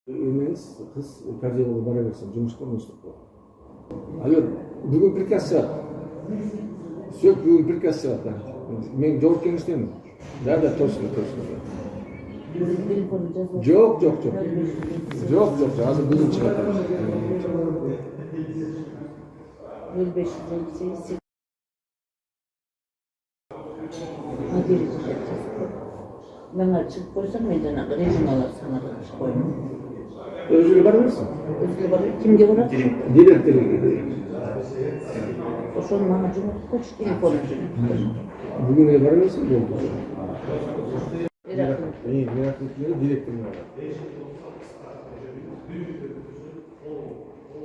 Emeniz kız kardiyologa bara bersin, жұмысқа мынштық бол. Алло, бүгін приказ шығады. Все, бүгін приказ шығады. Мен жауап кеңестемін. Да, точно. Жоқ. Азыр бүгін шығады. 0558 Bana çıkıp koysam ben de rejim alır sana da koyayım. Özgür bara bersin. Özgür var. Kimge var? Direktör. O son bana cumhur koç telefonu. Bugün de bara bersin oldu. Meraklı. İyi, meraklıkları direktör var.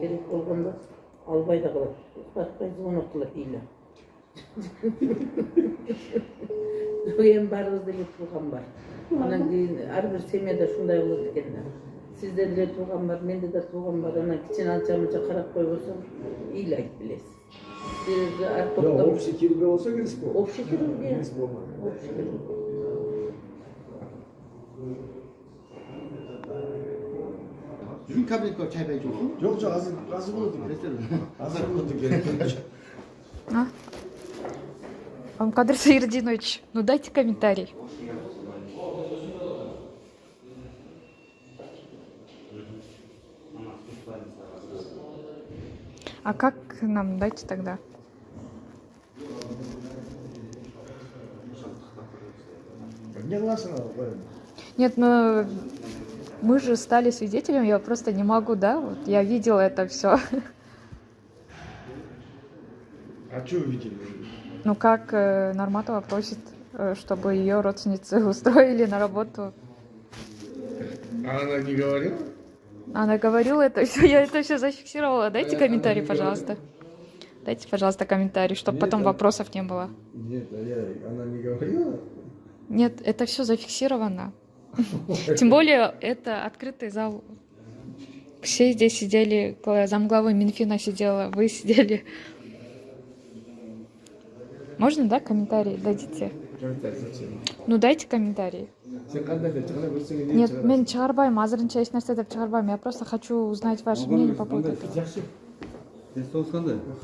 Gerek olganda albayda kalır. Bakmayız onu kılır değil. En barızda tuğan var. Anan keyin har bir semiyada şunday olur ekenler. Sizde de tuğan var, mende de tuğan var. Anan kiçen alçamıca qarap koyborsam iyilayt bilesiz. Siz Ya artokta общий kirbe olsa gerisi bu. Общий kirbe ya. Gerisi bu olmaz. Общий kirbe. Bugün kabinet var, çay bayıcı olsun. Yok azı bulunduk. Azı bulunduk. Кадр Саирдинович, ну дайте комментарий. А как нам дайте тогда? Не гласен Нет, ну мы же стали свидетелями, я просто не могу, да? Вот я видела это все. А что вы видели? Ну как Норматова просит, чтобы ее родственницы устроили на работу. А она не говорила? Она говорила это все, я это все зафиксировала. Дайте комментарий, пожалуйста. Дайте, пожалуйста, комментарий, чтобы потом вопросов не было. Нет, она не говорила? Нет, это все зафиксировано. Тем более, это открытый зал. Все здесь сидели, замглавы Минфина сидела, вы сидели. Можно, да, комментарий дадите? Комментарий зачем? Ну, дайте комментарий. Нет, мен чыгарбайм, азырынча эч нерсе деп чыгарбайм. Я просто хочу узнать ваше мнение по поводу этого. Test olsan da.